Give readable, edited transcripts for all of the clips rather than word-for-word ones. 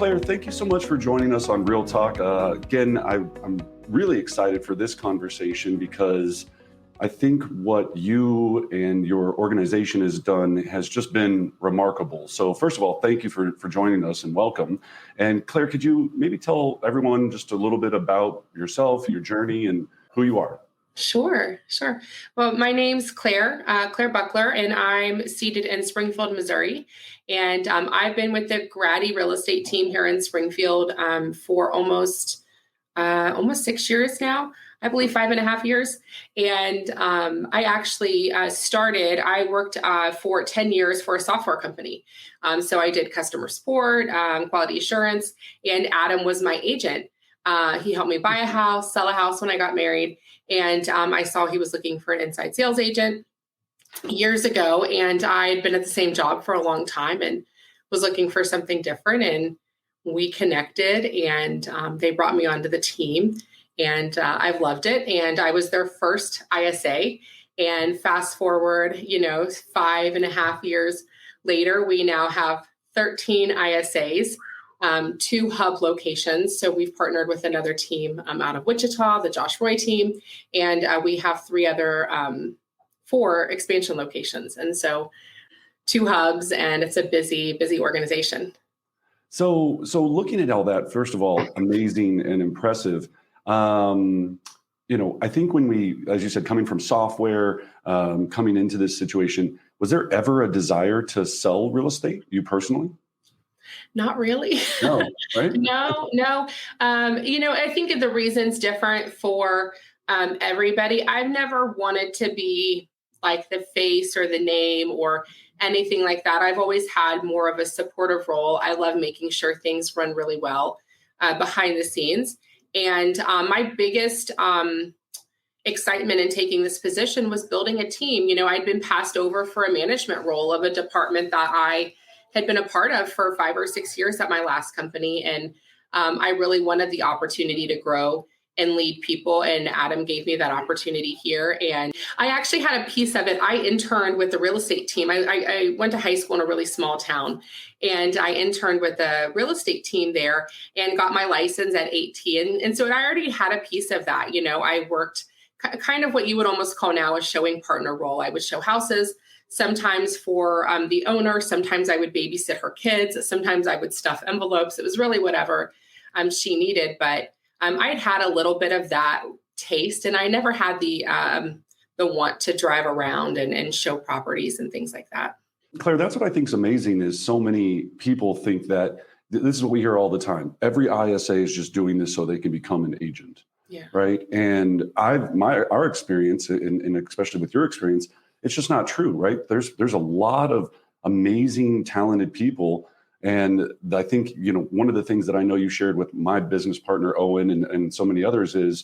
Claire, thank you so much for joining us on Real Talk. Again, I'm really excited for this conversation because I think what you and your organization has done has just been remarkable. So first of all, thank you for joining us and welcome. And Claire, could you maybe tell everyone just a little bit about yourself, your journey, and who you are? Sure. Well, my name's Claire Buckler, and I'm seated in Springfield, Missouri. And I've been with the Graddy Real Estate team here in Springfield for almost 6 years now. I believe 5.5 years. And I actually I worked for 10 years for a software company. So I did customer support, quality assurance, and Adam was my agent. He helped me buy a house, sell a house when I got married. And I saw he was looking for an inside sales agent years ago. And I'd been at the same job for a long time and was looking for something different. And we connected, and they brought me onto the team. And I've loved it. And I was their first ISA. And fast forward, 5.5 years later, we now have 13 ISAs. 2 hub locations. So we've partnered with another team out of Wichita, the Graddy Roy team, and we have 4 expansion locations. And so 2 hubs, and it's a busy organization. So looking at all that, first of all, amazing and impressive. I think when we, as you said, coming from software, coming into this situation, was there ever a desire to sell real estate, you personally? Not really. No, right? No. I think the reason's different for everybody. I've never wanted to be like the face or the name or anything like that. I've always had more of a supportive role. I love making sure things run really well behind the scenes. And my biggest excitement in taking this position was building a team. I'd been passed over for a management role of a department that I had been a part of for 5 or 6 years at my last company. And I really wanted the opportunity to grow and lead people. And Adam gave me that opportunity here. And I actually had a piece of it. I interned with the real estate team. I went to high school in a really small town, and I interned with the real estate team there and got my license at 18. And so I already had a piece of that. I worked kind of what you would almost call now a showing partner role. I would show houses, sometimes for the owner. Sometimes I would babysit her kids. Sometimes I would stuff envelopes. It was really whatever she needed. But I'd had a little bit of that taste, and I never had the want to drive around and show properties and things like that. Claire, that's what I think is amazing is so many people think that this is what we hear all the time. Every ISA is just doing this so they can become an agent. Yeah. Right. And our experience, and especially with your experience, it's just not true, right? There's a lot of amazing, talented people. And I think, one of the things that I know you shared with my business partner, Owen, and so many others is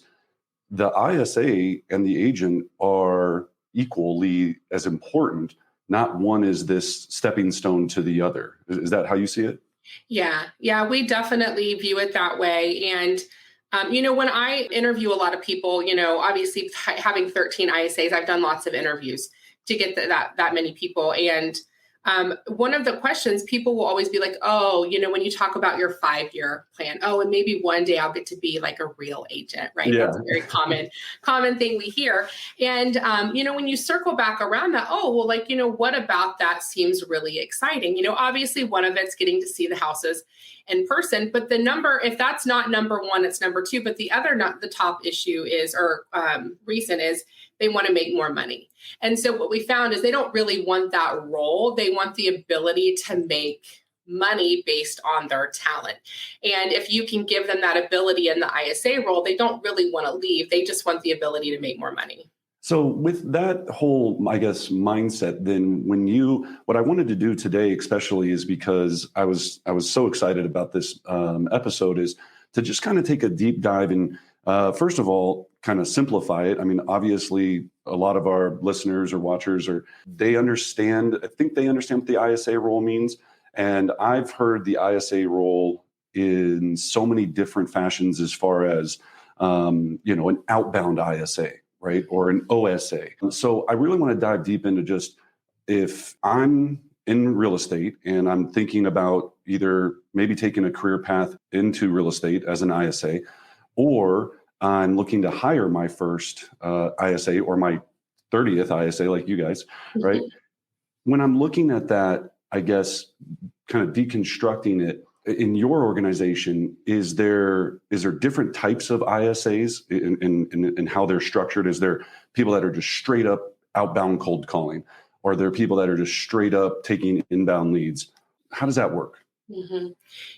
the ISA and the agent are equally as important. Not one is this stepping stone to the other. Is that how you see it? Yeah, we definitely view it that way. And when I interview a lot of people, obviously having 13 ISAs, I've done lots of interviews to get that many people. And one of the questions people will always be like, oh, when you talk about your 5-year plan, oh, and maybe one day I'll get to be like a real agent, right? Yeah. That's a very common thing we hear. And, when you circle back around that, oh, well, what about that seems really exciting? Obviously one of it's getting to see the houses in person, but if that's not number one, it's number 2. But the top issue is, reason is they want to make more money. And so what we found is they don't really want that role. They want the ability to make money based on their talent. And if you can give them that ability in the ISA role, they don't really want to leave. They just want the ability to make more money. So with that whole, I guess, mindset, then what I wanted to do today, especially is because I was so excited about this episode, is to just kind of take a deep dive and first of all, kind of simplify it. I mean, obviously, a lot of our listeners or watchers I think they understand what the ISA role means. And I've heard the ISA role in so many different fashions as far as, an outbound ISA, right? Or an OSA. So I really want to dive deep into just if I'm in real estate and I'm thinking about either maybe taking a career path into real estate as an ISA, or I'm looking to hire my first ISA or my 30th ISA, like you guys, right? When I'm looking at that, I guess, kind of deconstructing it in your organization, is there different types of ISAs in how they're structured? Is there people that are just straight up outbound cold calling? Or are there people that are just straight up taking inbound leads? How does that work?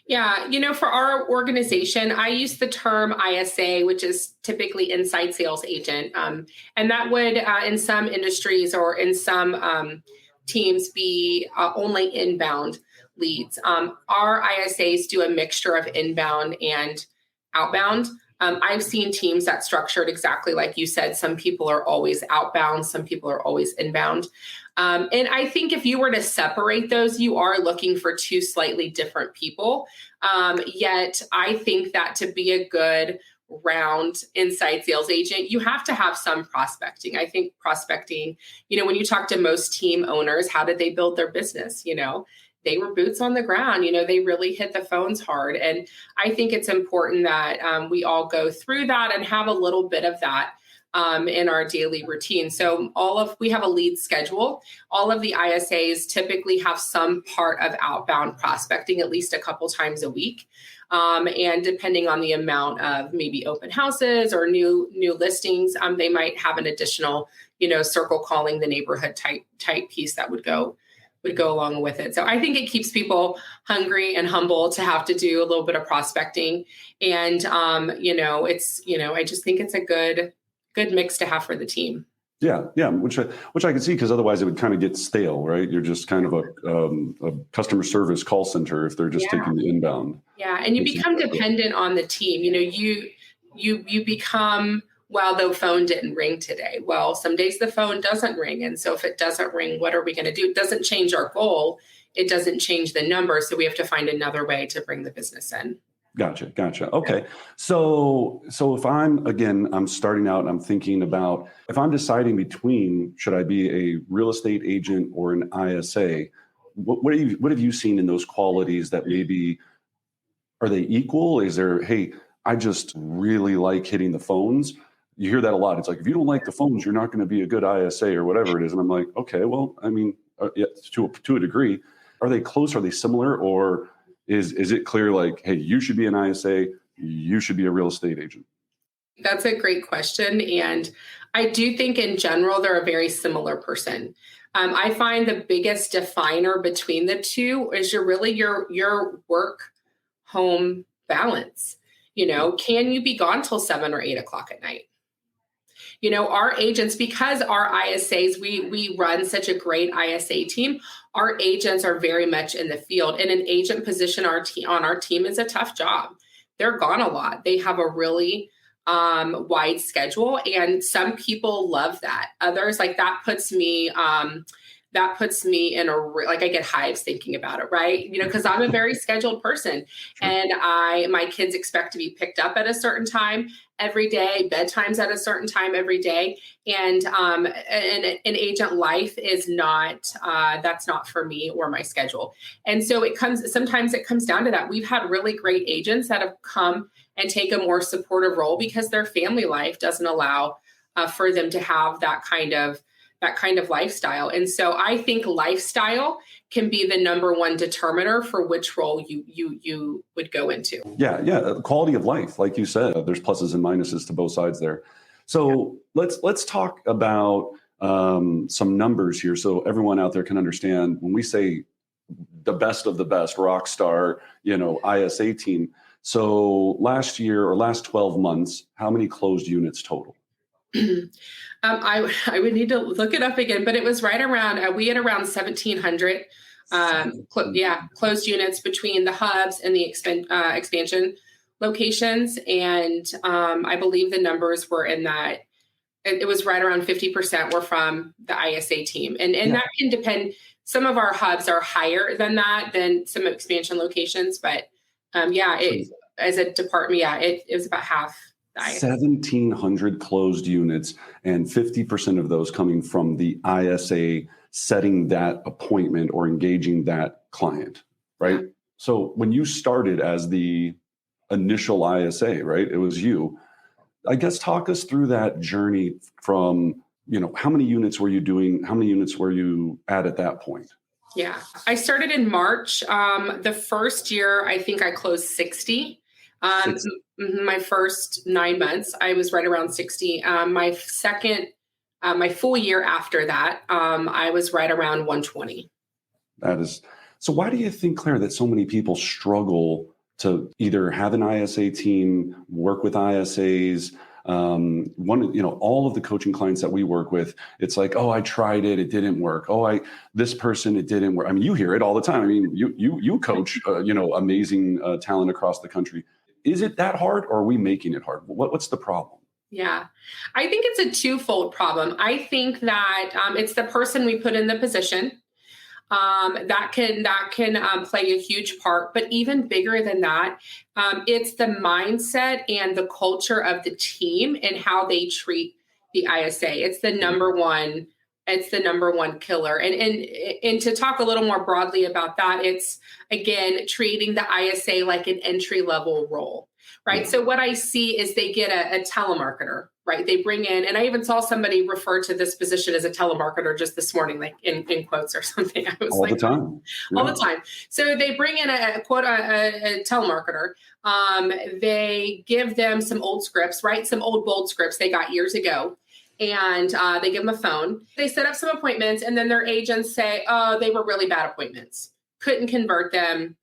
Yeah, for our organization, I use the term ISA, which is typically inside sales agent. And that would, in some industries or in some teams, be only inbound leads. Our ISAs do a mixture of inbound and outbound. I've seen teams that structured exactly like you said. Some people are always outbound, some people are always inbound. And I think if you were to separate those, you are looking for two slightly different people. Yet I think that to be a good round inside sales agent, you have to have some prospecting. I think prospecting, when you talk to most team owners, how did they build their business? They were boots on the ground. They really hit the phones hard. And I think it's important that we all go through that and have a little bit of that in our daily routine. So we have a lead schedule. All of the ISAs typically have some part of outbound prospecting at least a couple times a week. And depending on the amount of maybe open houses or new listings, they might have an additional, circle calling the neighborhood type piece that would go along with it. So I think it keeps people hungry and humble to have to do a little bit of prospecting. And, I just think it's a good mix to have for the team. Yeah. Which I can see, because otherwise it would kind of get stale, right? You're just kind of a customer service call center if they're just taking the inbound. Yeah. And you become dependent on the team. You become, well, the phone didn't ring today. Well, some days the phone doesn't ring. And so if it doesn't ring, what are we going to do? It doesn't change our goal. It doesn't change the number. So we have to find another way to bring the business in. Gotcha. Okay. So if I'm starting out and I'm thinking about, if I'm deciding between, should I be a real estate agent or an ISA, what have you seen in those qualities that maybe, are they equal? Is there, hey, I just really like hitting the phones. You hear that a lot. It's like, if you don't like the phones, you're not going to be a good ISA or whatever it is. And I'm like, okay, well, I mean, yeah, to a degree, are they close? Are they similar? Or is it clear, like, hey, you should be an ISA, you should be a real estate agent? That's a great question. And I do think in general, they're a very similar person. I find the biggest definer between the two is your work home balance. Can you be gone till 7 or 8 o'clock at night? Our agents, because our ISAs, we run such a great ISA team, our agents are very much in the field. And an agent position on our team is a tough job. They're gone a lot. They have a really wide schedule. And some people love that. Others, like, that puts me in I get hives thinking about it, right? Because I'm a very scheduled person. Sure. And my kids expect to be picked up at a certain time every day, bedtime's at a certain time every day. And an agent life is not, that's not for me or my schedule. And so sometimes it comes down to that. We've had really great agents that have come and take a more supportive role because their family life doesn't allow for them to have that kind of lifestyle. And so I think lifestyle can be the number one determiner for which role you would go into. Yeah. Quality of life, like you said, there's pluses and minuses to both sides there. So let's talk about some numbers here, so everyone out there can understand when we say the best of the best rock star, ISA team. So last year or last 12 months, how many closed units total? I would need to look it up again, but it was right around, we had around 1,700 closed units between the hubs and the expansion locations. And I believe the numbers were in that, it was right around 50% were from the ISA team. And that can depend. Some of our hubs are higher than some expansion locations, but as a department, it was about half. the ISA. 1,700 closed units, and 50% of those coming from the ISA setting that appointment or engaging that client, right? Yeah. So when you started as the initial ISA, right, it was you. I guess talk us through that journey from, how many units were you doing? How many units were you at that point? Yeah, I started in March. The first year, I think I closed 60. My first 9 months, I was right around 60. My full year after that, I was right around 120. So why do you think, Claire, that so many people struggle to either have an ISA team, work with ISAs? All of the coaching clients that we work with, it's like, oh, I tried it, it didn't work. Oh, this person, it didn't work. I mean, you hear it all the time. I mean, you coach, amazing talent across the country. Is it that hard, or are we making it hard? What's the problem? Yeah, I think it's a twofold problem. I think that it's the person we put in the position. That can play a huge part, but even bigger than that, it's the mindset and the culture of the team and how they treat the ISA. It's the number one. It's the number one killer. And to talk a little more broadly about that, it's again treating the ISA like an entry level role, right? So what I see is they get a telemarketer. Right. They bring in, and I even saw somebody refer to this position as a telemarketer just this morning, like in quotes or something. I was all the time. All the time. So they bring in a telemarketer. They give them some old scripts, right? Some old bold scripts they got years ago. And they give them a phone. They set up some appointments, and then their agents say, oh, they were really bad appointments. Couldn't convert them.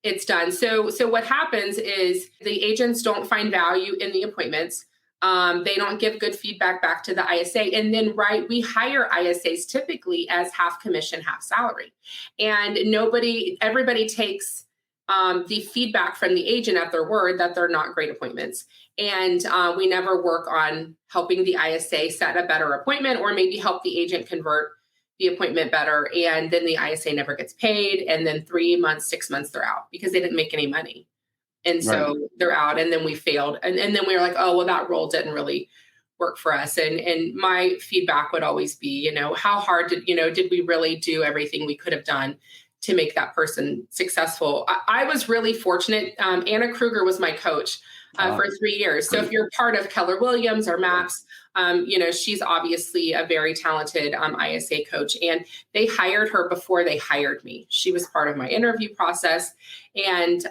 It's done. So what happens is the agents don't find value in the appointments. They don't give good feedback back to the ISA. And then, we hire ISAs typically as half commission, half salary. And everybody takes the feedback from the agent at their word that they're not great appointments. And we never work on helping the ISA set a better appointment or maybe help the agent convert the appointment better. And then the ISA never gets paid. And then 3 months, 6 months, they're out because they didn't make any money. And so they're out, and then we failed. And then we were like, oh, well, that role didn't really work for us. And my feedback would always be, how hard did we really do everything we could have done to make that person successful? I was really fortunate. Anna Kruger was my coach for 3 years. So if you're part of Keller Williams or MAPS, she's obviously a very talented ISA coach. And they hired her before they hired me. She was part of my interview process. And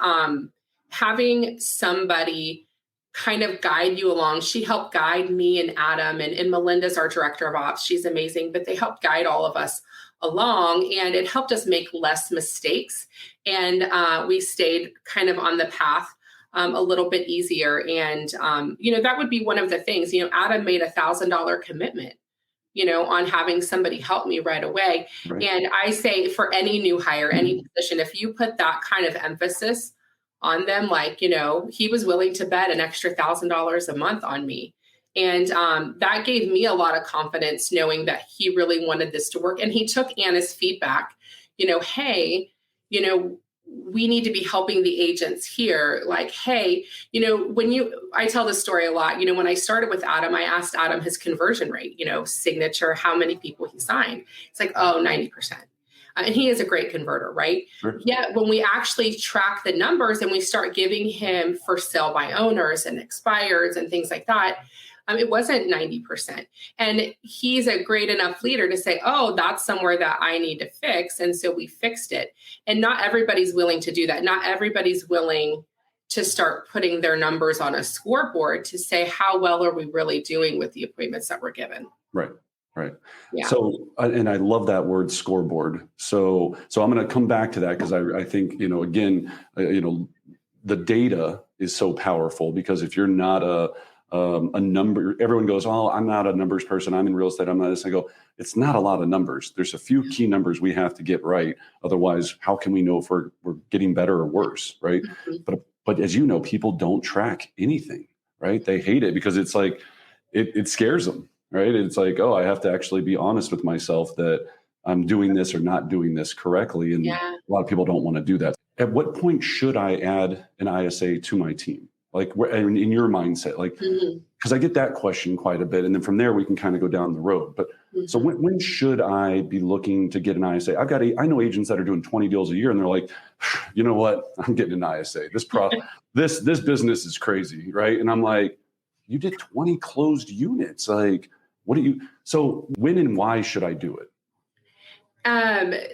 having somebody kind of guide you along. She helped guide me and Adam, and Melinda's our director of ops. She's amazing, but they helped guide all of us along, and it helped us make less mistakes. And we stayed kind of on the path a little bit easier. And, that would be one of the things, Adam made $1,000 commitment, on having somebody help me right away. Right. And I say for any new hire, any position, if you put that kind of emphasis on them, like, he was willing to bet an extra $1,000 a month on me. And that gave me a lot of confidence knowing that he really wanted this to work. And he took Anna's feedback, hey, we need to be helping the agents here. Like, hey, I tell this story a lot, when I started with Adam, I asked Adam his conversion rate, signature, how many people he signed. It's like, 90%. And he is a great converter, right? Sure. Yet when we actually track the numbers and we start giving him for sale by owners and expireds and things like that, it wasn't 90%. And he's a great enough leader to say, oh, that's somewhere that I need to fix. And so we fixed it. And not everybody's willing to do that. Not everybody's willing to start putting their numbers on a scoreboard to say, how well are we really doing with the appointments that we're given? Right. Right. Yeah. So, and I love that word scoreboard. So I'm going to come back to that because I think, again, the data is so powerful because if you're not a number, everyone goes, oh, I'm not a numbers person. I'm in real estate. I'm not this. I go, it's not a lot of numbers. There's a few key numbers we have to get right. Otherwise, how can we know if we're getting better or worse? Right. Mm-hmm. But as you know, people don't track anything, right? They hate it because it's like, it scares them. Right. It's like, oh, I have to actually be honest with myself that I'm doing this or not doing this correctly. And a lot of people don't want to do that. At what point should I add an ISA to my team? Like in your mindset, like, because I get that question quite a bit. And then from there, we can kind of go down the road. But so when should I be looking to get an ISA? I know agents that are doing 20 deals a year and they're like, you know what? I'm getting an ISA. This business is crazy. Right. And I'm like, you did 20 closed units. Like, so when and why should I do it?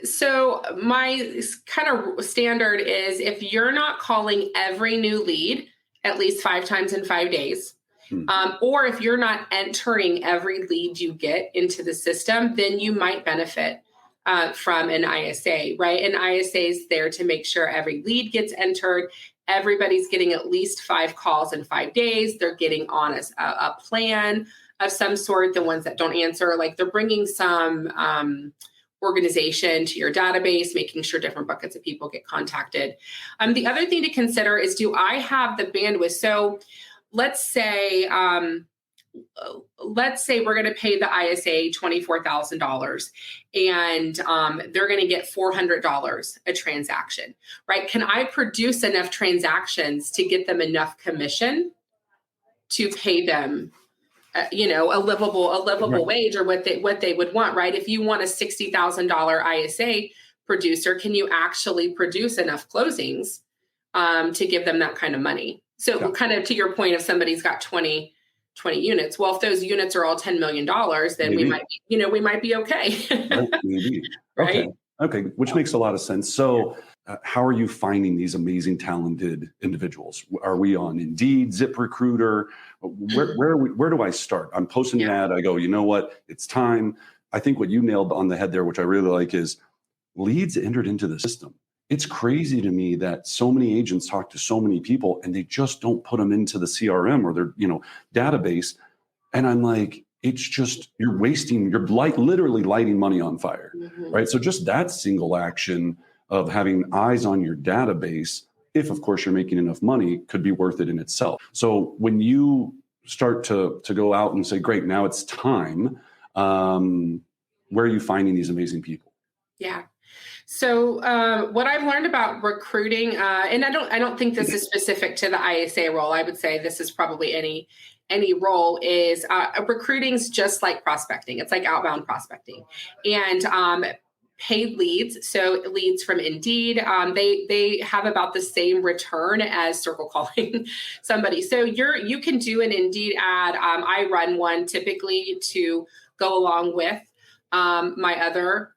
So my kind of standard is if you're not calling every new lead at least 5 times in 5 days, or if you're not entering every lead you get into the system, then you might benefit from an ISA, right? An ISA is there to make sure every lead gets entered. Everybody's getting at least 5 calls in 5 days. They're getting on a plan of some sort. The ones that don't answer, like they're bringing some organization to your database, making sure different buckets of people get contacted. The other thing to consider is, do I have the bandwidth? So let's say we're going to pay the ISA $24,000 and they're going to get $400 a transaction, right? Can I produce enough transactions to get them enough commission to pay them a livable wage, or what they would want, right? If you want a $60,000 ISA producer, can you actually produce enough closings to give them that kind of money? So kind of to your point, if somebody's got 20 units, well, if those units are all $10 million, then we might be okay. Maybe. Right. Okay. Which makes a lot of sense. So how are you finding these amazing, talented individuals? Are we on Indeed, ZipRecruiter? Where do I start? I'm posting an ad. I go, you know what? It's time. I think what you nailed on the head there, which I really like, is leads entered into the system. It's crazy to me that so many agents talk to so many people and they just don't put them into the CRM or their, database. And I'm like, it's just, you're literally lighting money on fire, right? So just that single action of having eyes on your database, if of course you're making enough money, could be worth it in itself. So when you start to go out and say, great, now it's time, where are you finding these amazing people? Yeah. So what I've learned about recruiting, and I don't think this is specific to the ISA role. I would say this is probably any role, is recruiting's just like prospecting. It's like outbound prospecting, and paid leads. So leads from Indeed, they have about the same return as circle calling somebody. So you can do an Indeed ad. I run one typically to go along with my other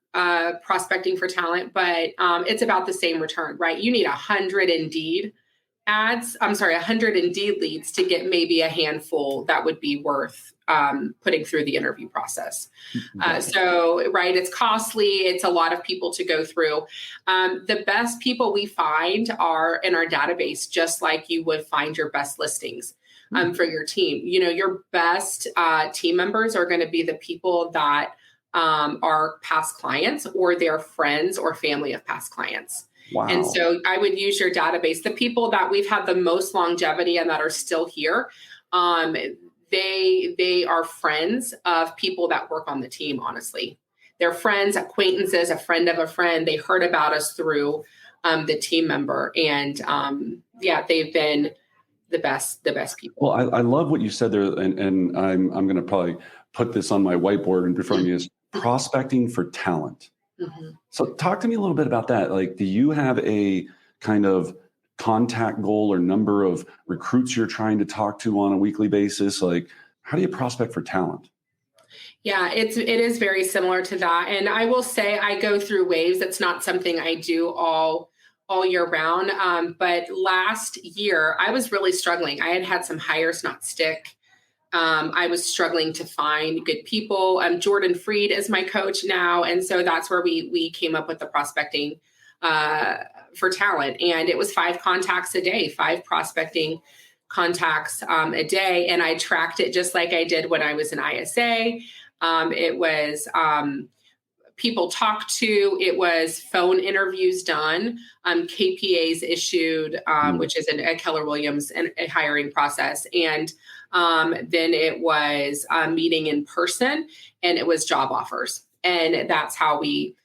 prospecting for talent, but it's about the same return, right? You need 100 Indeed leads to get maybe a handful that would be worth putting through the interview process. So, right, it's costly. It's a lot of people to go through. The best people we find are in our database, just like you would find your best listings for your team. Your best team members are going to be the people that are past clients or their friends or family of past clients. Wow. And so I would use your database. The people that we've had the most longevity and that are still here, they are friends of people that work on the team, honestly. They're friends, acquaintances, a friend of a friend. They heard about us through the team member. And they've been the best people. Well, I love what you said there. And I'm going to probably put this on my whiteboard in front of me, is prospecting for talent. So talk to me a little bit about that. Like, do you have a kind of contact goal or number of recruits you're trying to talk to on a weekly basis? Like, how do you prospect for talent? Yeah, it is very similar to that. And I will say I go through waves. It's not something I do all year round. But last year I was really struggling. I had some hires not stick. I was struggling to find good people. Jordan Freed is my coach now. And so that's where we came up with the prospecting for talent. And it was 5 contacts a day, 5 prospecting contacts a day. And I tracked it just like I did when I was in ISA. It was people talked to, it was phone interviews done, KPAs issued, which is a Keller Williams and a hiring process. And then it was meeting in person, and it was job offers. And that's how we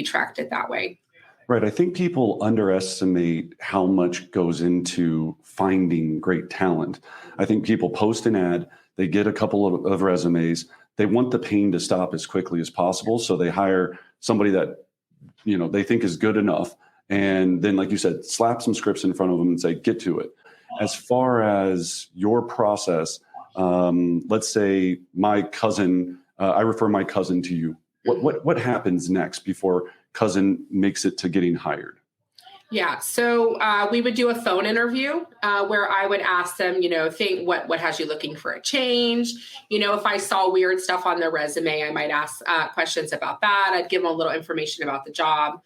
tracked it that way. Right. I think people underestimate how much goes into finding great talent. I think people post an ad, they get a couple of resumes, they want the pain to stop as quickly as possible. So they hire somebody that, they think is good enough. And then, like you said, slap some scripts in front of them and say, get to it. As far as your process, let's say my cousin, I refer my cousin to you. What happens next before cousin makes it to getting hired? Yeah. So we would do a phone interview where I would ask them, think what has you looking for a change? If I saw weird stuff on their resume, I might ask questions about that. I'd give them a little information about the job.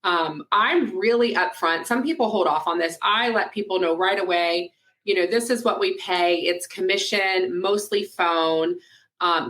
I'm really upfront. Some people hold off on this. I let people know right away, this is what we pay. It's commission, mostly phone,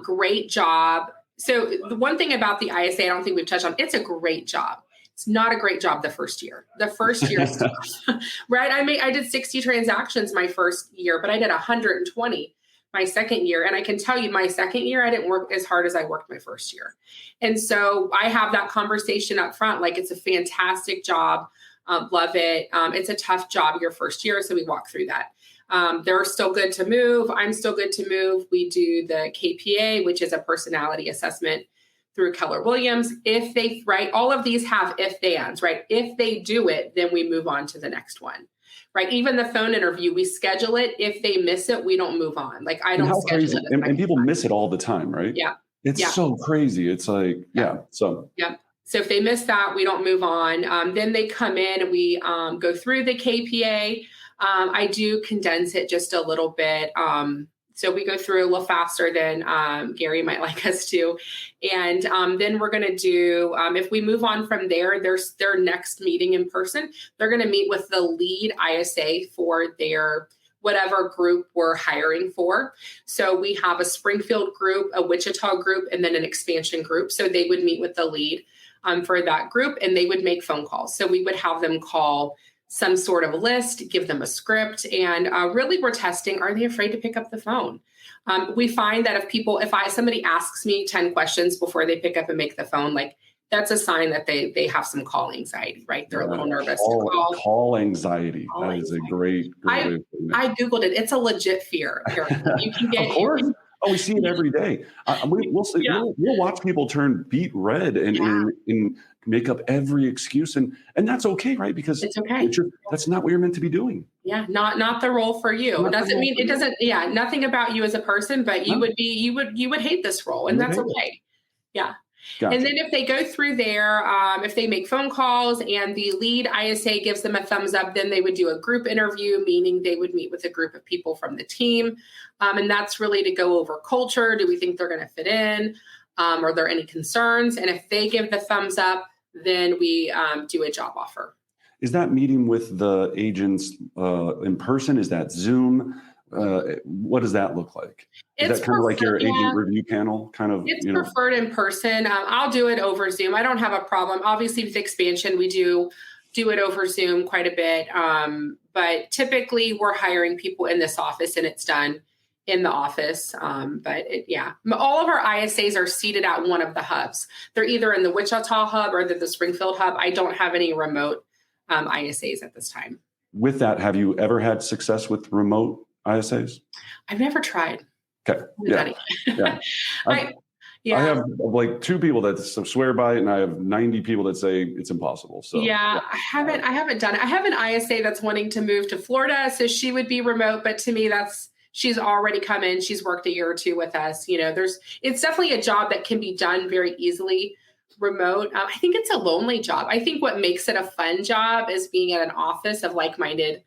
great job. So the one thing about the ISA, I don't think we've touched on, it's a great job. It's not a great job the first year. The first year is tough, right? I did 60 transactions my first year, but I did 120 my second year. And I can tell you my second year, I didn't work as hard as I worked my first year. And so I have that conversation up front, like it's a fantastic job. Love it. It's a tough job your first year. So we walk through that. They're still good to move. I'm still good to move. We do the KPA, which is a personality assessment through Keller Williams. If they, right, all of these have if they ands, right? If they do it, then we move on to the next one, right? Even the phone interview, we schedule it. If they miss it, we don't move on. Like I don't schedule it. And people miss it all the time, right? Yeah. It's so crazy. It's like, So if they miss that, we don't move on. Then they come in and we go through the KPA. I do condense it just a little bit. So we go through a little faster than Gary might like us to. And then we're going to do, if we move on from there, there's their next meeting in person. They're going to meet with the lead ISA for their whatever group we're hiring for. So we have a Springfield group, a Wichita group, and then an expansion group. So they would meet with the lead for that group and they would make phone calls. So we would have them call some sort of list, give them a script, and really we're testing, are they afraid to pick up the phone? We find that if somebody asks me 10 questions before they pick up and make the phone, like that's a sign that they have some call anxiety, right? They're a little nervous to call. Call anxiety. That is a great way of putting it. I Googled it. It's a legit fear. You can get Of course. Oh, we see it every day. We'll watch people turn beet red and make up every excuse, and that's okay, right? Because it's okay. That's not what you're meant to be doing. Yeah, not the role for you. It doesn't mean it doesn't. Yeah, nothing about you as a person, but you would hate this role, and that's okay. Yeah. Gotcha. And then if they go through there, if they make phone calls and the lead ISA gives them a thumbs up, then they would do a group interview, meaning they would meet with a group of people from the team. And that's really to go over culture. Do we think they're going to fit in? Are there any concerns? And if they give the thumbs up, then we do a job offer. Is that meeting with the agents in person? Is that Zoom? What does that look like? Is that kind of like your agent review panel kind of? It's preferred in person. I'll do it over Zoom. I don't have a problem. Obviously with expansion, we do it over Zoom quite a bit. But typically we're hiring people in this office and it's done in the office. All of our ISAs are seated at one of the hubs. They're either in the Wichita hub or the Springfield hub. I don't have any remote ISAs at this time. With that, have you ever had success with remote ISAs? I've never tried. Okay. Yeah. I have like 2 people that swear by it, and I have 90 people that say it's impossible. So I haven't done it. I have an ISA that's wanting to move to Florida, so she would be remote. But to me, she's already come in. She's worked a year or 2 with us. It's definitely a job that can be done very easily remote. I think it's a lonely job. I think what makes it a fun job is being at an office of like-minded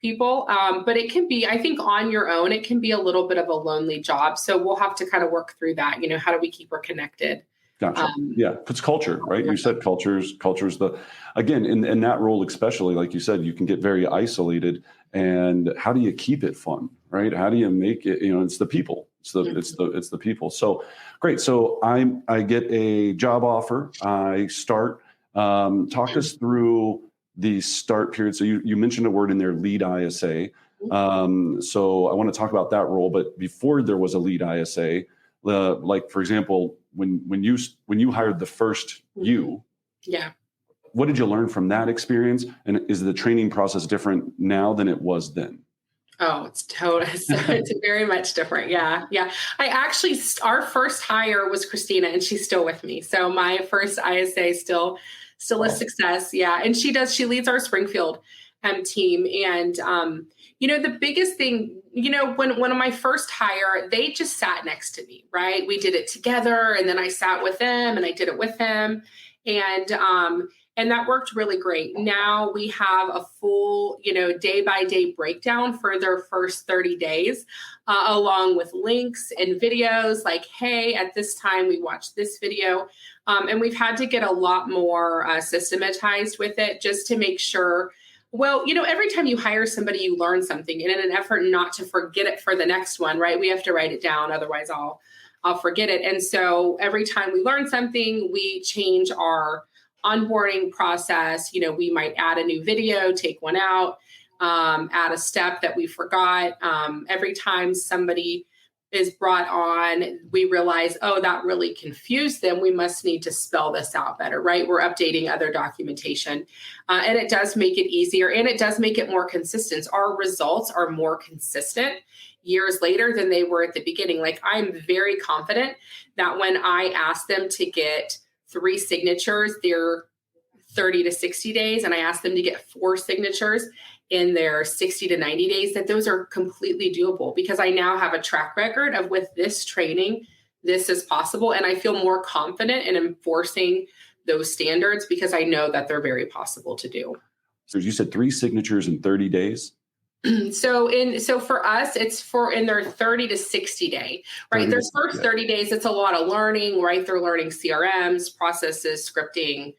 people. But it can be, I think on your own, it can be a little bit of a lonely job. So we'll have to kind of work through that. How do we keep her connected? Gotcha. It's culture, right? You said culture's again, in that role, especially, like you said, you can get very isolated. And how do you keep it fun, right? How do you make it, it's the people. It's the people. So great. So I get a job offer. I start, talk us through the start period. So you mentioned a word in there, lead ISA. So I want to talk about that role, but before there was a lead ISA, like for example, when you hired the first what did you learn from that experience? And is the training process different now than it was then? Oh, it's totally, it's very much different. Yeah. Yeah. I actually, our first hire was Christina, and she's still with me. So my first ISA still a success. Yeah. And she leads our Springfield team. And, the biggest thing, when my first hire, they just sat next to me, right? We did it together, and then I sat with them and I did it with them. And that worked really great. Now we have a full, day by day breakdown for their first 30 days, along with links and videos like, hey, at this time we watched this video. And we've had to get a lot more systematized with it just to make sure. Well, every time you hire somebody, you learn something, and in an effort not to forget it for the next one, right? We have to write it down. Otherwise I'll forget it. And so every time we learn something, we change our onboarding process. We might add a new video, take one out, add a step that we forgot. Every time somebody is brought on, we realize, oh, that really confused them. We must need to spell this out better, right? We're updating other documentation. And it does make it easier, and it does make it more consistent. Our results are more consistent years later than they were at the beginning. Like, I'm very confident that when I ask them to get 3 signatures, they're 30 to 60 days, and I ask them to get 4 signatures in their 60 to 90 days, that those are completely doable, because I now have a track record of, with this training, this is possible. And I feel more confident in enforcing those standards because I know that they're very possible to do. So you said 3 signatures in 30 days? So for us, it's in their 30 to 60 day, right? Their first 30 days, it's a lot of learning, right? They're learning CRMs, processes, scripting,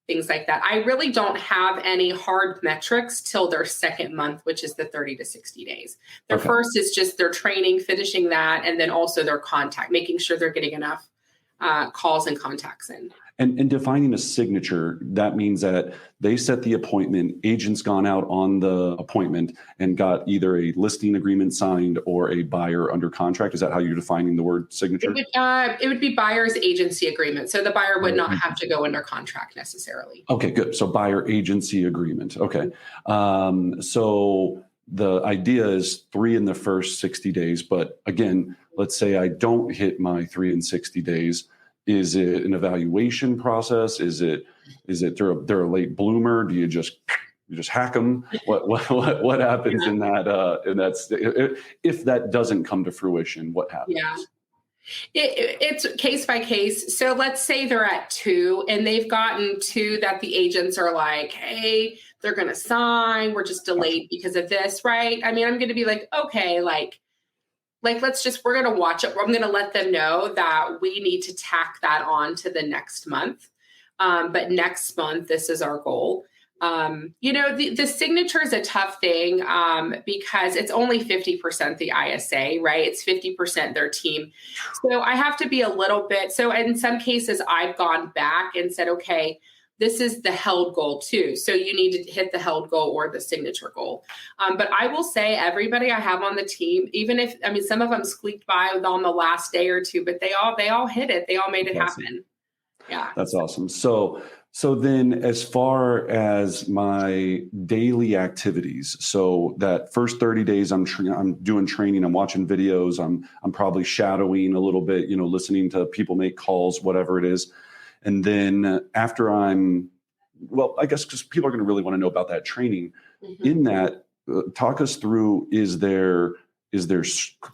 things like that. I really don't have any hard metrics till their second month, which is the 30 to 60 days. Their first is just their training, finishing that, and then also their contact, making sure they're getting enough calls and contacts in. And defining a signature, that means that they set the appointment, agent's gone out on the appointment and got either a listing agreement signed or a buyer under contract. Is that how you're defining the word signature? It would be buyer's agency agreement. So the buyer would not have to go under contract necessarily. Okay, good. So buyer agency agreement. Okay. So the idea is 3 in the first 60 days. But again, let's say I don't hit my 3 in 60 days. Is it an evaluation process? Is it they're a late bloomer? Do you just hack them? What happens in that? And that's if that doesn't come to fruition, what happens? Yeah. It's case by case. So let's say they're at 2 and they've gotten 2 that the agents are like, hey, they're going to sign. We're just delayed because of this, right? I mean, I'm going to be like, okay, we're going to watch it. I'm going to let them know that we need to tack that on to the next month. But next month, this is our goal. The signature is a tough thing because it's only 50% the ISA, right? It's 50% their team. So I have to be a little bit. So in some cases, I've gone back and said, okay, this is the held goal too. So you need to hit the held goal or the signature goal. But I will say everybody I have on the team, some of them squeaked by on the last day or 2, but they all hit it. They all made it happen. Yeah. That's awesome. So then as far as my daily activities, so that first 30 days, I'm doing training, I'm watching videos, I'm probably shadowing a little bit, listening to people make calls, whatever it is. And then after I guess because people are going to really want to know about that training. Mm-hmm. In that, talk us through, is there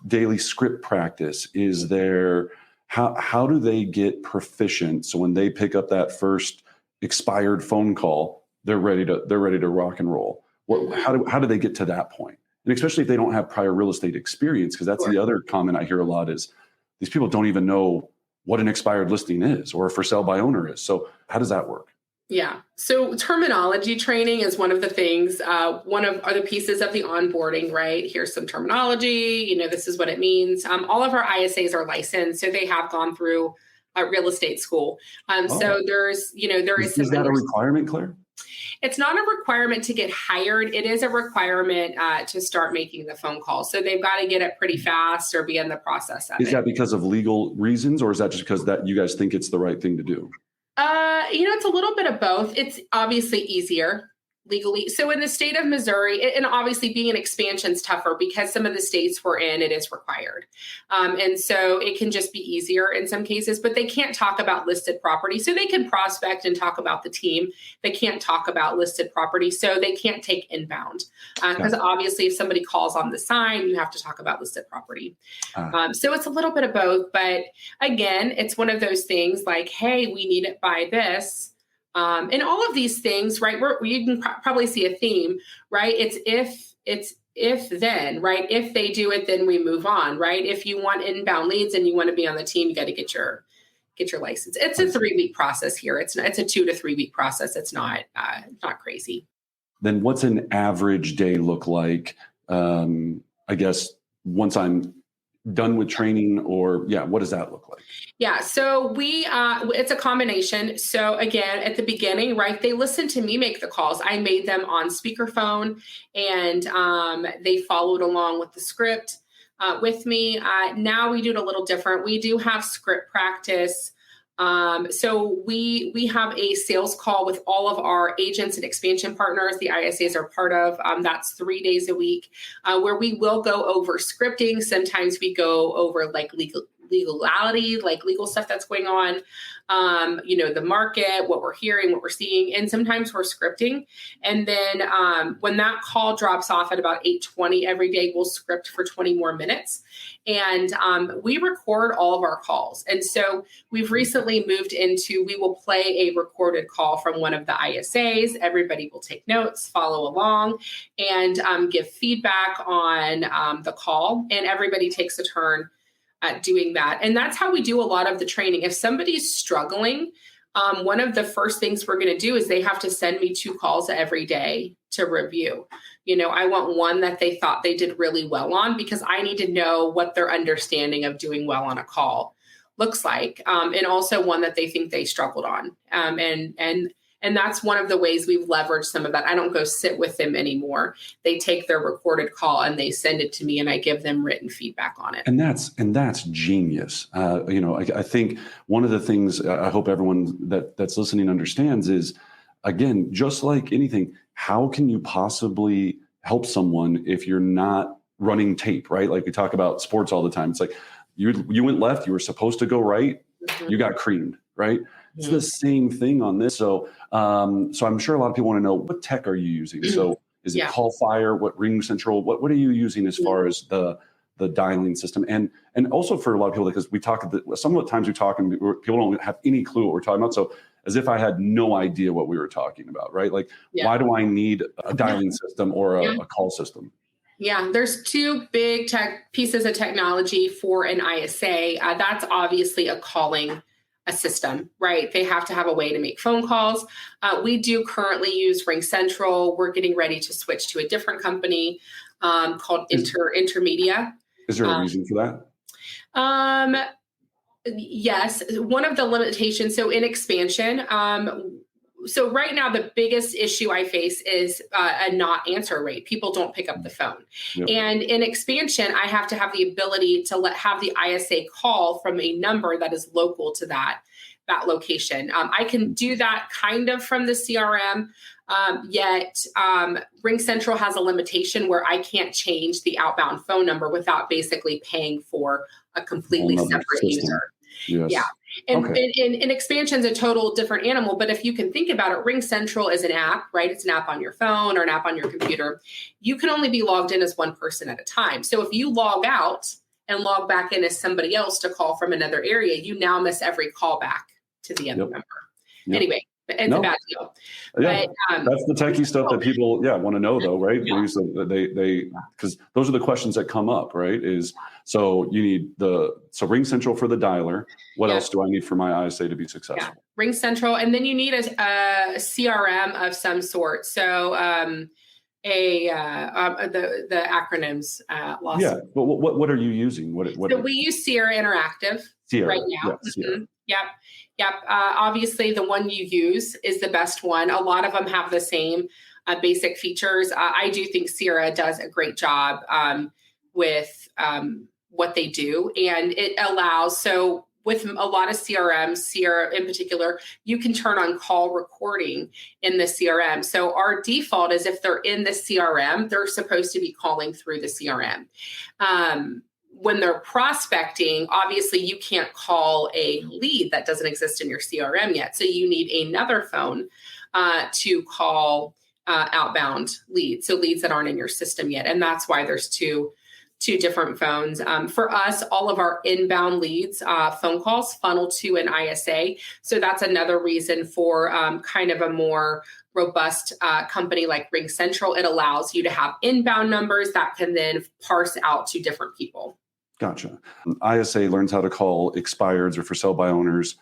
daily script practice? Is there, how do they get proficient? So when they pick up that first expired phone call, they're ready to rock and roll. How do they get to that point? And especially if they don't have prior real estate experience, because that's the other comment I hear a lot is these people don't even know what an expired listing is or a for sale by owner is. So how does that work? Yeah. So terminology training is one of the things, one of other pieces of the onboarding, right? Here's some terminology, this is what it means. All of our ISAs are licensed, so they have gone through real estate school. So there is that a requirement, Claire? It's not a requirement to get hired. It is a requirement to start making the phone call. So they've got to get it pretty fast or be in the process of it. Is that because of legal reasons, or is that just because that you guys think it's the right thing to do? It's a little bit of both. It's obviously easier legally. So in the state of Missouri, and obviously being an expansion is tougher because some of the states we're in, it is required. And so it can just be easier in some cases, but they can't talk about listed property. So they can prospect and talk about the team. They can't talk about listed property. So they can't take inbound because obviously if somebody calls on the sign, you have to talk about listed property. So it's a little bit of both. But again, it's one of those things like, hey, we need it by this. And all of these things, right, you can probably see a theme, right? It's if then, right? If they do it, then we move on, right? If you want inbound leads and you want to be on the team, you got to get your license. It's a 3-week process here. It's a 2 to 3 week process. It's not crazy. Then what's an average day look like? I guess once I'm done with training, or what does that look like? Yeah, so it's a combination. So again, at the beginning, right, they listened to me make the calls. I made them on speakerphone, and they followed along with the script with me. Now we do it a little different. We do have script practice. So we have a sales call with all of our agents and expansion partners the ISAs are part of. That's 3 days a week, where we will go over scripting. Sometimes we go over like legality, like legal stuff that's going on, the market, what we're hearing, what we're seeing, and sometimes we're scripting. And then when that call drops off at about 8:20 every day, we'll script for 20 more minutes. And we record all of our calls. And so we've recently moved into, we will play a recorded call from one of the ISAs. Everybody will take notes, follow along, and give feedback on the call. And everybody takes a turn doing that. And that's how we do a lot of the training. If somebody's struggling, one of the first things we're going to do is they have to send me 2 calls every day to review. I want one that they thought they did really well on, because I need to know what their understanding of doing well on a call looks like. And also one that they think they struggled on. And that's one of the ways we've leveraged some of that. I don't go sit with them anymore. They take their recorded call and they send it to me, and I give them written feedback on it. And that's genius. I think one of the things I hope everyone that's listening understands is, again, just like anything, how can you possibly help someone if you're not running tape, right? Like we talk about sports all the time. It's like you went left, you were supposed to go right, you got creamed, right? It's the same thing on this. So I'm sure a lot of people want to know, what tech are you using? So is it Call Fire? What Ring Central? What are you using as far as the dialing system? And also for a lot of people, because we talk, some of the times we talk and people don't have any clue what we're talking about. So as if I had no idea what we were talking about, right? Like, why do I need a dialing system or a call system? Yeah, there's 2 big pieces of technology for an ISA. That's obviously a calling a system, right? They have to have a way to make phone calls. We do currently use Ring Central. We're getting ready to switch to a different company called Intermedia. Is there a reason for that? Yes. One of the limitations, so in expansion, so right now the biggest issue I face is a not answer rate. People don't pick up the phone. Yep. And in expansion, I have to have the ability to have the ISA call from a number that is local to that location. I can do that kind of from the CRM, yet Ring Central has a limitation where I can't change the outbound phone number without basically paying for a completely separate user. Yes. Yeah. And expansion's a total different animal. But if you can think about it, Ring Central is an app, right? It's an app on your phone or an app on your computer. You can only be logged in as one person at a time. So if you log out and log back in as somebody else to call from another area, you now miss every call back to the other member. Yep. Anyway, it's a bad deal. Yeah, but, that's the techie stuff that people want to know, though, right? Yeah. They because those are the questions that come up, right? So you need Ring Central for the dialer. What else do I need for my ISA to be successful? Yeah. Ring Central, and then you need a CRM of some sort. So the acronyms lost. Yeah, but what are you using? So we use Sierra Interactive right now. Yeah, Yep. Obviously, the one you use is the best one. A lot of them have the same basic features. I do think Sierra does a great job with what they do. And it allows, so with a lot of CRMs, Sierra in particular, you can turn on call recording in the CRM. So our default is if they're in the CRM, they're supposed to be calling through the CRM. When they're prospecting, obviously you can't call a lead that doesn't exist in your CRM yet. So you need another phone to call outbound leads. So leads that aren't in your system yet. And that's why there's two different phones. For us, all of our inbound leads, phone calls funnel to an ISA. So that's another reason for kind of a more robust company like Ring Central. It allows you to have inbound numbers that can then parse out to different people. Gotcha. ISA learns how to call expireds or for sale by owners,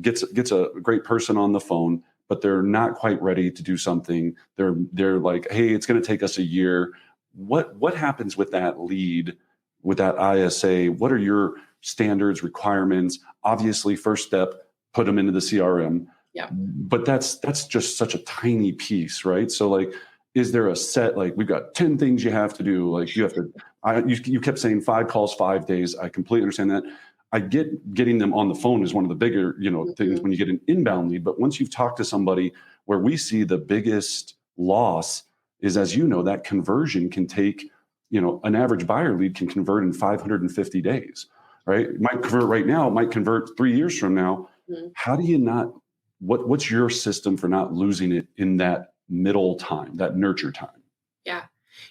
gets a great person on the phone, but they're not quite ready to do something. They're like, hey, it's going to take us a year. What happens with that lead, with that ISA? What are your standards, requirements? Obviously, first step, put them into the CRM. Yeah. But that's just such a tiny piece, right? So like, is there a set, like we've got 10 things you have to do? Like you have to, you kept saying 5 calls, 5 days. I completely understand that. I get getting them on the phone is one of the bigger, things when you get an inbound lead. But once you've talked to somebody, where we see the biggest loss is, as you know, that conversion can take, an average buyer lead can convert in 550 days, right? It might convert right now, it might convert 3 years from now. How do you not, what's your system for not losing it in that middle time, that nurture time?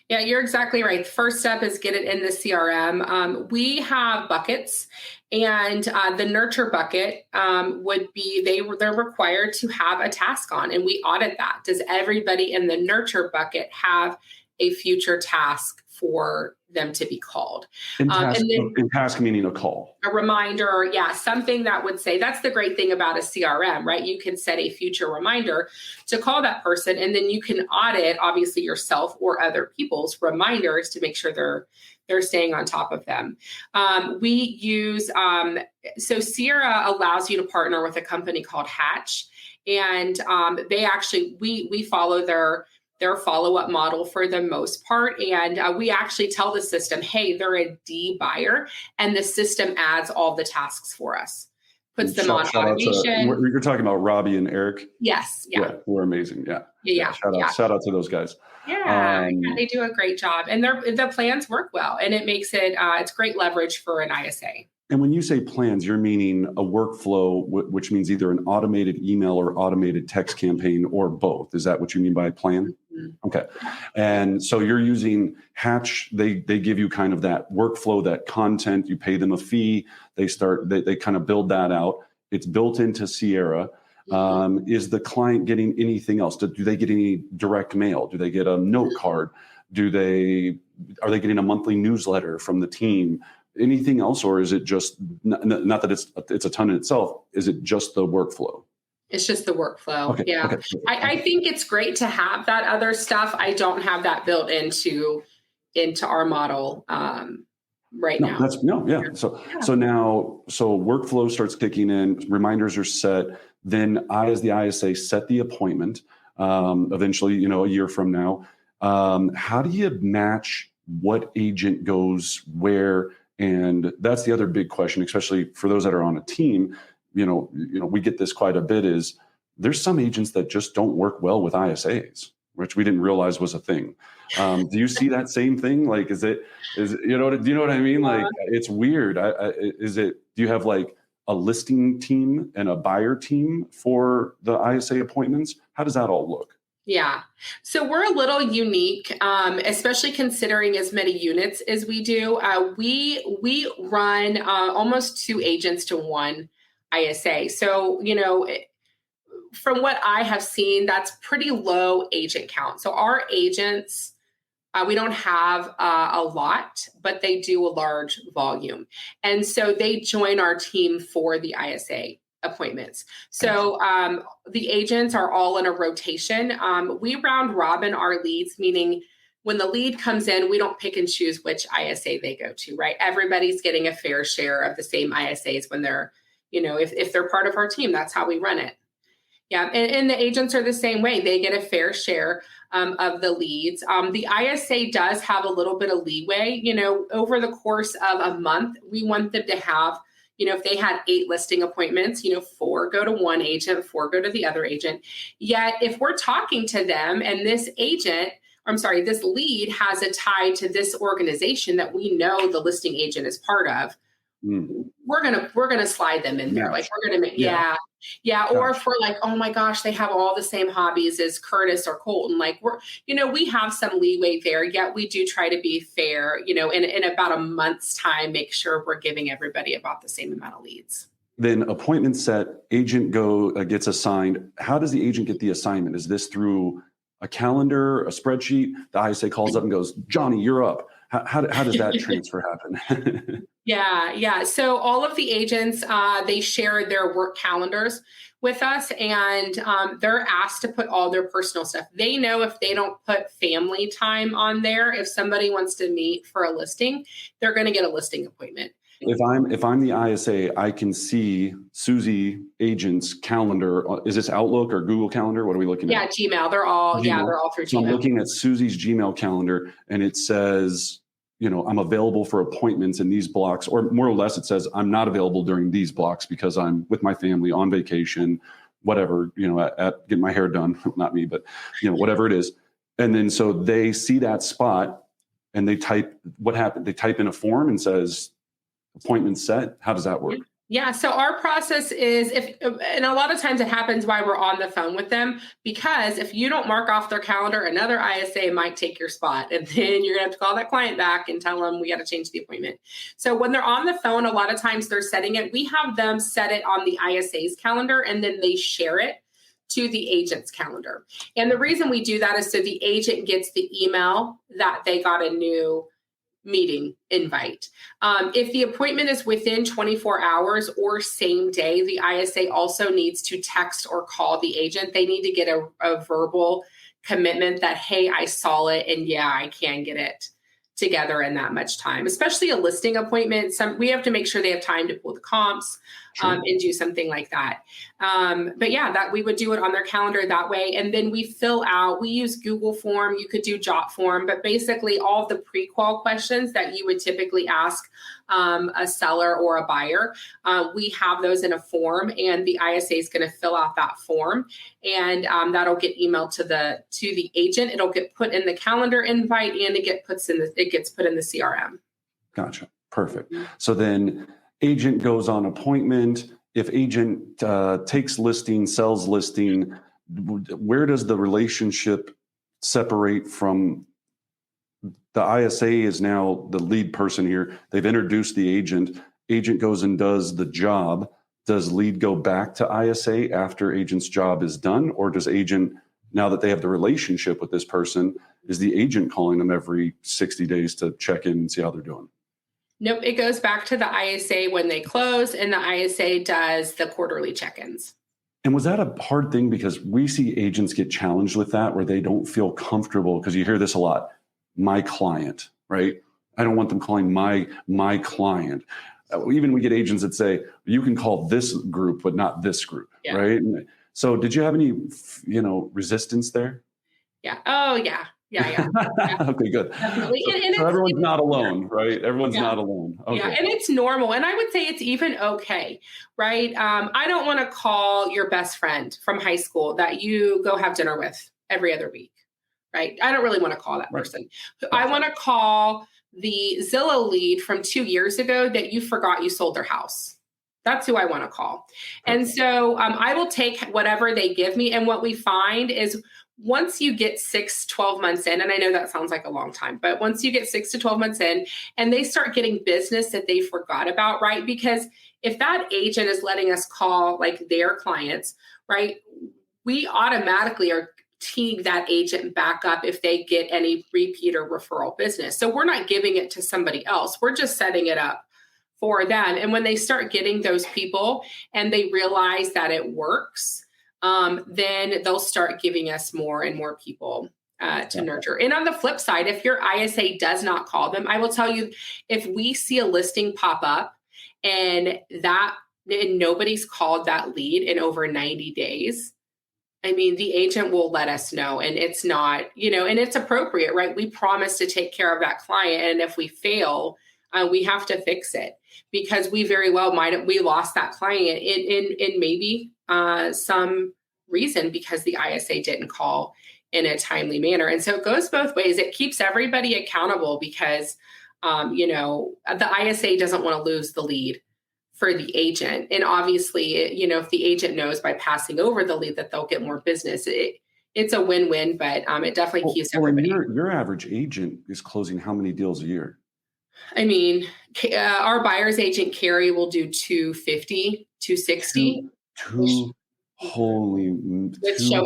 Yeah, you're exactly right. The first step is get it in the CRM. We have buckets, and the nurture bucket would be they're required to have a task on, and we audit that. Does everybody in the nurture bucket have a future task for them to be called? And task meaning a call. A reminder, something that would say, that's the great thing about a CRM, right? You can set a future reminder to call that person, and then you can audit, obviously, yourself or other people's reminders to make sure they're staying on top of them. We use, so Sierra allows you to partner with a company called Hatch, and they actually, we follow their follow-up model for the most part. And we actually tell the system, hey, they're a D buyer, and the system adds all the tasks for us, puts them on automation. You're talking about Robbie and Eric? Yes. Yeah, we're amazing. Yeah. Shout out to those guys. Yeah, they do a great job, and the plans work well, and it makes it's great leverage for an ISA. And when you say plans, you're meaning a workflow, which means either an automated email or automated text campaign or both. Is that what you mean by plan? Mm-hmm. Okay. And so you're using Hatch. They give you kind of that workflow, that content. You pay them a fee. They kind of build that out. It's built into Sierra. Mm-hmm. Is the client getting anything else? Do they get any direct mail? Do they get a note card? Are they getting a monthly newsletter from the team? Anything else, or is it just not that it's a ton in itself? Is it just the workflow? It's just the workflow. Okay, yeah. Okay. I think it's great to have that other stuff. I don't have that built into our model right now. So now workflow starts kicking in. Reminders are set. Then I, as the ISA, set the appointment. Eventually, a year from now, how do you match what agent goes where? And that's the other big question, especially for those that are on a team. We get this quite a bit. Is there's some agents that just don't work well with ISAs, which we didn't realize was a thing. Do you see that same thing? Like, do you know what I mean? Like, it's weird. Do you have like a listing team and a buyer team for the ISA appointments? How does that all look? Yeah. So we're a little unique, especially considering as many units as we do. We run almost 2 agents to 1 ISA. So, from what I have seen, that's pretty low agent count. So our agents, we don't have a lot, but they do a large volume. And so they join our team for the ISA appointments. So the agents are all in a rotation. We round robin our leads, meaning when the lead comes in, we don't pick and choose which ISA they go to, right? Everybody's getting a fair share of the same ISAs when they're, if they're part of our team, that's how we run it. Yeah. And the agents are the same way. They get a fair share of the leads. The ISA does have a little bit of leeway, over the course of a month. We want them to have if they had 8 listing appointments, 4 go to one agent, 4 go to the other agent. Yet if we're talking to them and this lead has a tie to this organization that we know the listing agent is part of, we're gonna slide them in there. Like we're gonna make, yeah. Or if we're like, oh my gosh, they have all the same hobbies as Curtis or Colton. Like we have some leeway there. Yet we do try to be fair. In about a month's time, make sure we're giving everybody about the same amount of leads. Then appointment set, agent gets assigned. How does the agent get the assignment? Is this through a calendar, a spreadsheet? The ISA calls up and goes, Johnny, you're up. How does that transfer happen? Yeah. So all of the agents, they share their work calendars with us, and they're asked to put all their personal stuff. They know if they don't put family time on there, if somebody wants to meet for a listing, they're going to get a listing appointment. If I'm the ISA, I can see Susie agent's calendar. Is this Outlook or Google Calendar? What are we looking at? Yeah, Gmail. They're all through Gmail. So I'm looking at Susie's Gmail calendar, and it says, I'm available for appointments in these blocks, or more or less it says I'm not available during these blocks because I'm with my family on vacation, whatever, at getting my hair done, not me, but whatever it is. And then so they see that spot and they type what happened. They type in a form and says appointment set. How does that work? Yeah. So our process is and a lot of times it happens while we're on the phone with them, because if you don't mark off their calendar, another ISA might take your spot. And then you're gonna have to call that client back and tell them we got to change the appointment. So when they're on the phone, a lot of times they're setting it. We have them set it on the ISA's calendar and then they share it to the agent's calendar. And the reason we do that is so the agent gets the email that they got a new meeting invite. If the appointment is within 24 hours or same day, the ISA also needs to text or call the agent. They need to get a verbal commitment that, hey, I saw it and yeah, I can get it together in that much time, especially a listing appointment. We have to make sure they have time to pull the comps and do something like that. But yeah, that we would do it on their calendar that way. And then we use Google form. You could do Jot form, but basically all of the pre-qual questions that you would typically ask a seller or a buyer, we have those in a form, and the ISA is going to fill out that form, and that'll get emailed to the agent. It'll get put in the calendar invite, and it gets put in the CRM. Gotcha. Perfect. So then agent goes on appointment. If agent takes listing, sells listing, where does the relationship separate from? The ISA is now the lead person here. They've introduced the agent. Agent goes and does the job. Does lead go back to ISA after agent's job is done? Or does agent, now that they have the relationship with this person, is the agent calling them every 60 days to check in and see how they're doing? Nope, it goes back to the ISA when they close, and the ISA does the quarterly check-ins. And was that a hard thing? Because we see agents get challenged with that, where they don't feel comfortable, because you hear this a lot, my client, right? I don't want them calling my client. Even we get agents that say, you can call this group, but not this group, right? So did you have any, resistance there? Yeah. Oh, yeah. Yeah. Okay, good. Definitely. So everyone's not alone, right? Everyone's not alone. Okay. Yeah, and it's normal. And I would say it's even okay, right? I don't want to call your best friend from high school that you go have dinner with every other week, right? I don't really want to call that person. I want to call the Zillow lead from 2 years ago that you forgot you sold their house. That's who I want to call. And so I will take whatever they give me. And what we find is once you get 12 months in, and I know that sounds like a long time, but once you get 6 to 12 months in and they start getting business that they forgot about, right? Because if that agent is letting us call like their clients, right, we automatically are teeing that agent back up if they get any repeat or referral business. So we're not giving it to somebody else. We're just setting it up for them. And when they start getting those people and they realize that it works, then they'll start giving us more and more people to nurture. And on the flip side, if your ISA does not call them, I will tell you, if we see a listing pop up and nobody's called that lead in over 90 days, I mean, the agent will let us know, and it's not, and it's appropriate, right? We promise to take care of that client. And if we fail, we have to fix it, because we very well we lost that client in maybe some reason because the ISA didn't call in a timely manner. And so it goes both ways. It keeps everybody accountable because, the ISA doesn't want to lose the lead for the agent. And obviously, if the agent knows by passing over the lead that they'll get more business, it's a win-win, but it definitely keeps everybody. Your average agent is closing how many deals a year? I mean, our buyer's agent, Carrie, will do 250, 260.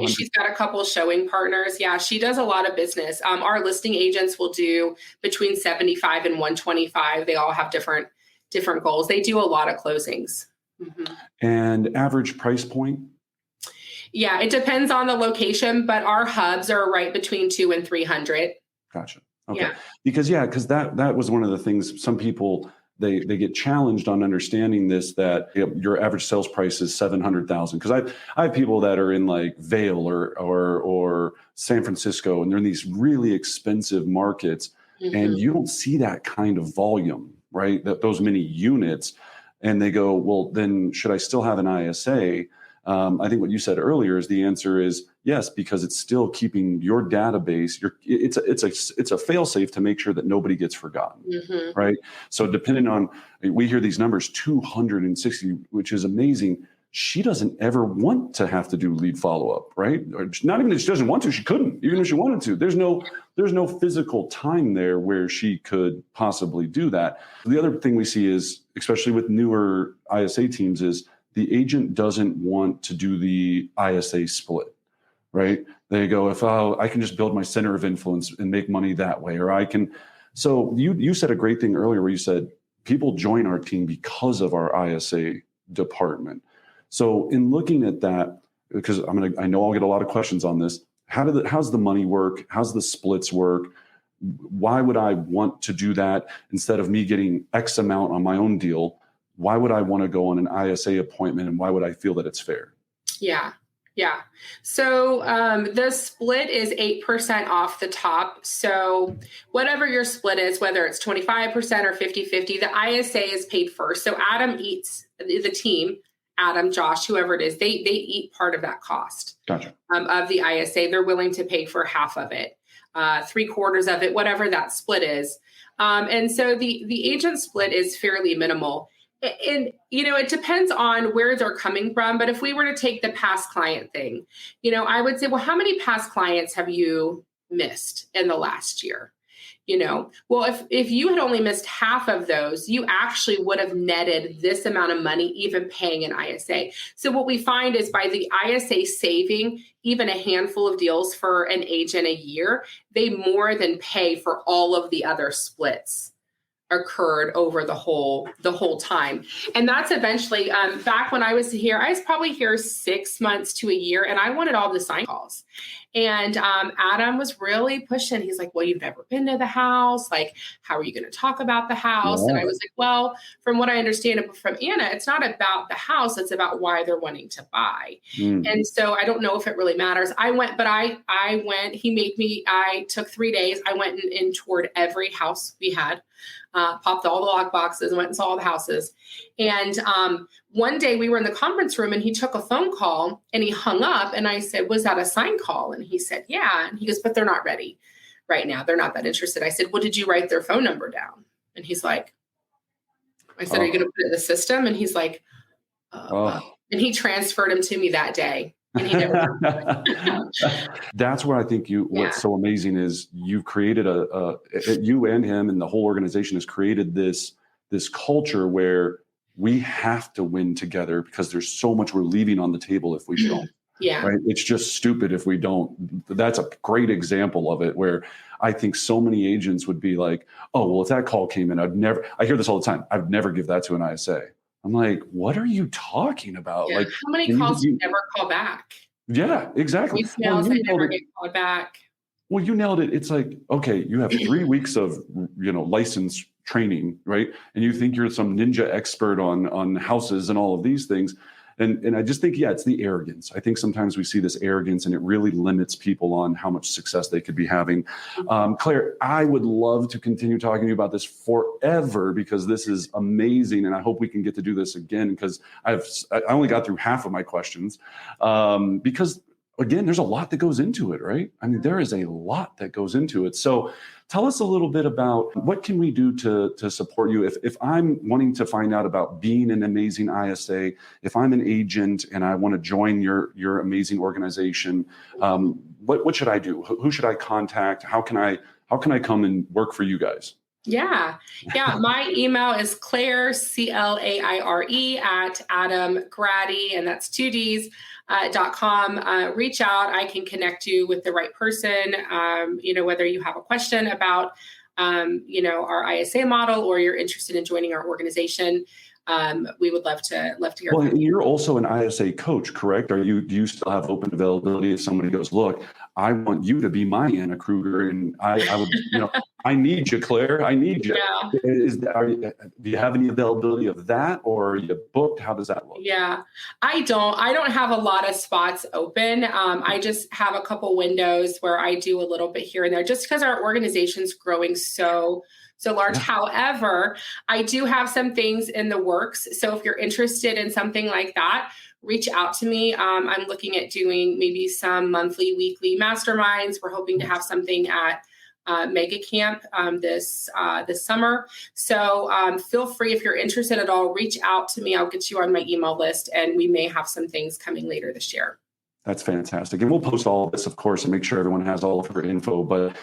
She's got a couple showing partners. Yeah, she does a lot of business. Our listing agents will do between 75 and 125. They all have different goals. They do a lot of closings. Mm-hmm. And average price point? Yeah, it depends on the location, but our hubs are right between 200 and 300. Gotcha. Okay. Yeah. Because that was one of the things some people they get challenged on understanding this, that your average sales price is $700,000. Because I have people that are in like Vail or San Francisco, and they're in these really expensive markets, mm-hmm. and you don't see that kind of volume, right? Those many units, and they go, well, then should I still have an ISA? I think what you said earlier is the answer is yes, because it's still keeping your database. It's a fail safe to make sure that nobody gets forgotten, mm-hmm. right? So depending on, we hear these numbers, 260, which is amazing. She doesn't ever want to have to do lead follow up, right? Or not even that she doesn't want to, she couldn't, even if she wanted to. There's no physical time there where she could possibly do that. The other thing we see is, especially with newer ISA teams, is the agent doesn't want to do the ISA split, right? They go, I can just build my center of influence and make money that way, or I can. So you said a great thing earlier where you said people join our team because of our ISA department. So in looking at that, because I know I'll get a lot of questions on this. How's the money work? How's the splits work? Why would I want to do that instead of me getting X amount on my own deal? Why would I want to go on an ISA appointment, and why would I feel that it's fair? Yeah. So the split is 8% off the top. So whatever your split is, whether it's 25% or 50-50, the ISA is paid first. So Adam eats, the team, Adam, Josh, whoever it is, they eat part of that cost. Gotcha. Of the ISA. They're willing to pay for half of it, 3/4 of it, whatever that split is. And so the agent split is fairly minimal. And, it depends on where they're coming from. But if we were to take the past client thing, I would say, well, how many past clients have you missed in the last year? Well, if you had only missed half of those, you actually would have netted this amount of money, even paying an ISA. So what we find is by the ISA saving even a handful of deals for an agent a year, they more than pay for all of the other splits occurred over the whole time. And that's eventually, back when I was here, I was probably here 6 months to a year, and I wanted all the sign calls. And Adam was really pushing. He's like, well, you've never been to the house. Like, how are you going to talk about the house? Yeah. And I was like, well, from what I understand from Anna, it's not about the house. It's about why they're wanting to buy. And so I don't know if it really matters. I went, he made me, I took 3 days. I went and toured every house we had. Popped all the lock boxes, went and saw all the houses. And one day we were in the conference room, and he took a phone call and he hung up, and I said, was that a sign call? And he said, yeah. And he goes, but they're not ready right now. They're not that interested. I said, well, did you write their phone number down? And he's like, I said, are you going to put it in the system? And he's like, and he transferred him to me that day. And he never That's where I think what's so amazing is you've created you and him and the whole organization has created this culture where we have to win together, because there's so much we're leaving on the table if we don't. Yeah. Right. It's just stupid if we don't. That's a great example of it, where I think so many agents would be like, oh, well, if that call came in, I hear this all the time, I'd never give that to an ISA. I'm like, what are you talking about? Yeah. Like, how many calls do you never call back? Yeah, exactly. Voicemails that never get called back. Well, you nailed it. It's like, okay, you have 3 weeks of, license training, right? And you think you're some ninja expert on houses and all of these things. And I just think, yeah, it's the arrogance. I think sometimes we see this arrogance and it really limits people on how much success they could be having. Claire, I would love to continue talking to you about this forever because this is amazing. And I hope we can get to do this again because I only got through half of my questions because again, there's a lot that goes into it, right? I mean, there is a lot that goes into it. So tell us a little bit about what can we do to support you? If I'm wanting to find out about being an amazing ISA, if I'm an agent and I want to join your amazing organization, what should I do? Who should I contact? How can I come and work for you guys? Yeah. My email is Claire, CLAIRE at Adam Graddy, and that's 2Ds. .com. Reach out. I can connect you with the right person. Whether you have a question about, our ISA model or you're interested in joining our organization, we would love to hear. Well, and you're also an ISA coach, correct? Do you still have open availability if somebody goes, look, I want you to be my Anna Kruger, and I would, I need you, Claire. I need you. Yeah. Do you have any availability of that, or are you booked? How does that look? Yeah, I don't have a lot of spots open. I just have a couple windows where I do a little bit here and there, just because our organization's growing so large. Yeah. However, I do have some things in the works. So if you're interested in something like that, reach out to me. I'm looking at doing maybe some monthly, weekly masterminds. We're hoping to have something at Mega Camp this summer. So feel free, if you're interested at all, reach out to me. I'll get you on my email list, and we may have some things coming later this year. That's fantastic. And we'll post all of this, of course, and make sure everyone has all of her info. But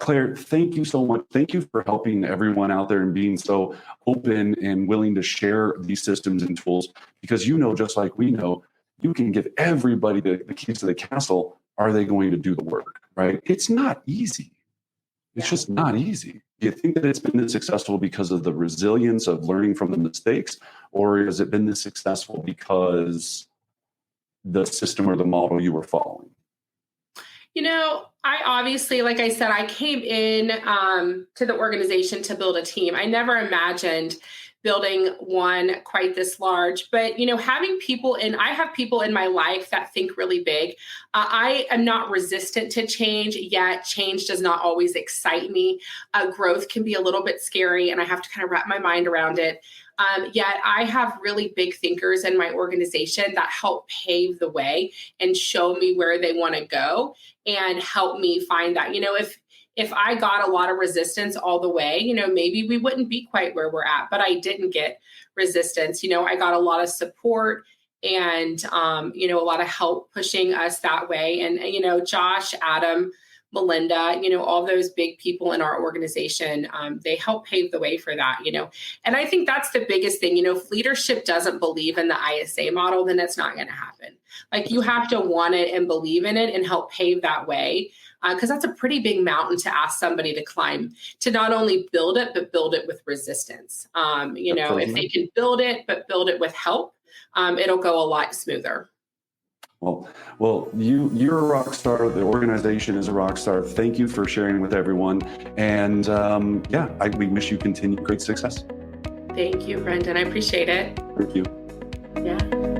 Claire, thank you so much. Thank you for helping everyone out there and being so open and willing to share these systems and tools, because just like we know, you can give everybody the keys to the castle. Are they going to do the work, right? It's not easy. It's just not easy. Do you think that it's been this successful because of the resilience of learning from the mistakes, or has it been this successful because the system or the model you were following? I obviously, like I said, I came in to the organization to build a team. I never imagined building one quite this large, but having people I have people in my life that think really big. I am not resistant to change, yet change does not always excite me. Growth can be a little bit scary, and I have to kind of wrap my mind around it. Yet I have really big thinkers in my organization that help pave the way and show me where they want to go and help me find that. If I got a lot of resistance all the way, maybe we wouldn't be quite where we're at, but I didn't get resistance. I got a lot of support and, a lot of help pushing us that way. And, Josh, Adam, Melinda, all those big people in our organization, they help pave the way for that, and I think that's the biggest thing. If leadership doesn't believe in the ISA model, then it's not going to happen. Like, you have to want it and believe in it and help pave that way. Because that's a pretty big mountain to ask somebody to climb, to not only build it, but build it with resistance. If they can build it, but build it with help, it'll go a lot smoother. Well, you're a rock star. The organization is a rock star. Thank you for sharing with everyone. And we wish you continued great success. Thank you, Brendan. I appreciate it. Thank you. Yeah.